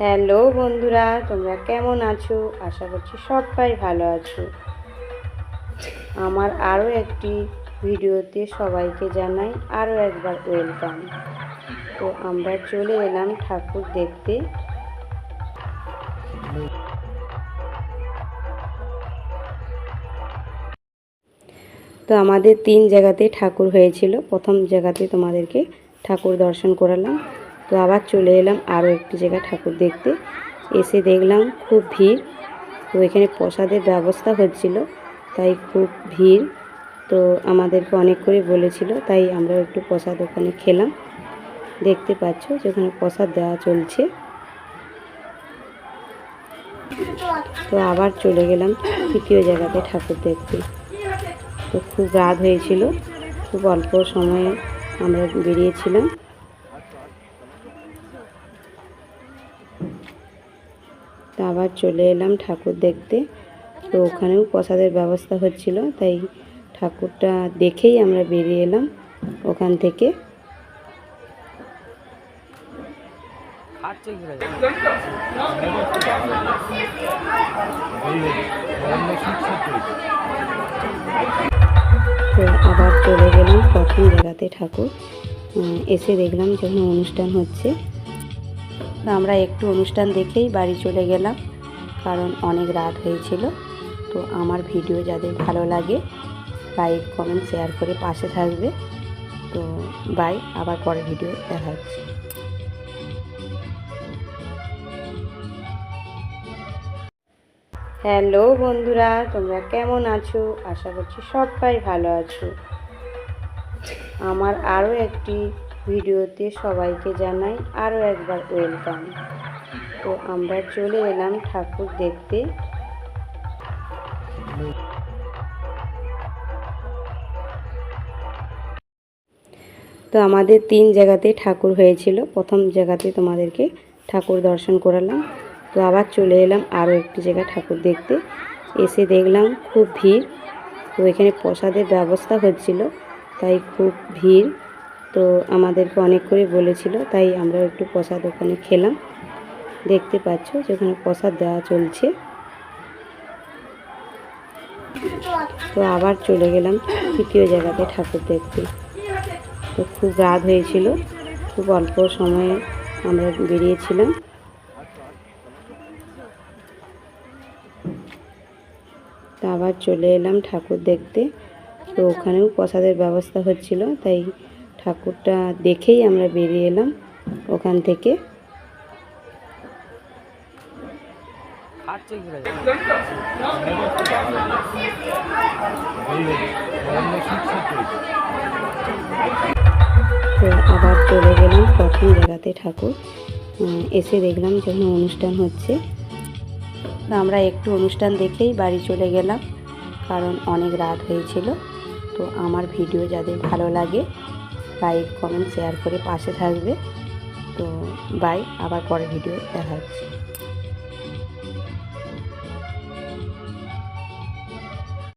Hello বন্ধুরা, তোমরা কেমন আছো? আশা করছি সবাই ভালো আছো। আমার আরও একটি ভিডিওতে সবাইকে জানাই আরও একবার ওয়েলকাম। তো আমরা চলে এলাম ঠাকুর দেখতে। তো আমাদের 3 জায়গাতে ঠাকুর হয়েছিল। প্রথম জায়গাতে তোমাদেরকে ঠাকুর দর্শন করালাম। তো আবার চলে এলাম আরও একটি জায়গা ঠাকুর দেখতে। এসে দেখলাম খুব ভিড়। তো এখানে প্রসাদের ব্যবস্থা হচ্ছিল, তাই খুব ভিড়। তো আমাদেরকে অনেক করে বলেছিল, তাই আমরা একটু প্রসাদ ওখানে খেলাম। দেখতে পাচ্ছ যে ওখানে প্রসাদ দেওয়া চলছে। তো আবার চলে গেলাম তৃতীয় জায়গাতে ঠাকুর দেখতে। তো খুব রাত হয়েছিল, খুব অল্প সময়ে আমরা বেরিয়েছিলাম। তো আবার চলে এলাম ঠাকুর দেখতে। তো ওখানেও প্রসাদের ব্যবস্থা হচ্ছিল, তাই ঠাকুরটা দেখেই আমরা বেরিয়ে এলাম ওখান থেকে। তো আবার চলে গেলাম প্রথম জায়গাতে ঠাকুর। এসে দেখলাম যখন অনুষ্ঠান হচ্ছে। আমরা একটু অনুষ্ঠান দেখেই বাড়ি চলে গেলাম, কারণ অনেক রাত হয়েছিল। তো আমার ভিডিও যাদের ভালো লাগে লাইক কমেন্ট শেয়ার করে পাশে থাকবে। তো বাই, আবার পরে ভিডিও দেখা হচ্ছে। হ্যালো বন্ধুরা, তোমরা কেমন আছো? আশা করছি সবাই ভালো আছো। আমার আরও একটি ভিডিওতে সবাইকে জানাই আরও একবার ওয়েলকাম। তো আমরা চলে এলাম ঠাকুর দেখতে। তো আমাদের 3 জায়গাতে ঠাকুর হয়েছিল। প্রথম জায়গাতে তোমাদেরকে ঠাকুর দর্শন করালাম। তো আবার চলে এলাম আরও একটি জায়গা ঠাকুর দেখতে। এসে দেখলাম খুব ভিড়। তো এখানে প্রসাদের ব্যবস্থা হচ্ছিল, তাই খুব ভিড়। তো আমাদেরকে অনেক করে বলেছিল, তাই আমরা একটু প্রসাদ ওখানে খেলাম। দেখতে পাচ্ছ যে ওখানে প্রসাদ দেওয়া চলছে। তো আবার চলে গেলাম তৃতীয় জায়গাতে ঠাকুর দেখতে। তো খুব রাত হয়েছিল, খুব অল্প সময়ে আমরা বেরিয়েছিলাম। তো আবার চলে এলাম ঠাকুর দেখতে। তো ওখানেও প্রসাদের ব্যবস্থা হচ্ছিল, তাই ঠাকুরটা দেখেই আমরা বেরিয়ে এলাম ওখান থেকে। তো আবার চলে গেলাম প্রথম জায়গাতে ঠাকুর। এসে দেখলাম যখন অনুষ্ঠান হচ্ছে। আমরা একটু অনুষ্ঠান দেখেই বাড়ি চলে গেলাম, কারণ অনেক রাত হয়েছিল। তো আমার ভিডিও যাদের ভালো লাগে লাইক কমেন্ট শেয়ার করে পাশে থাকবে। তো বাই, আবার পরে ভিডিও দেখা হচ্ছে।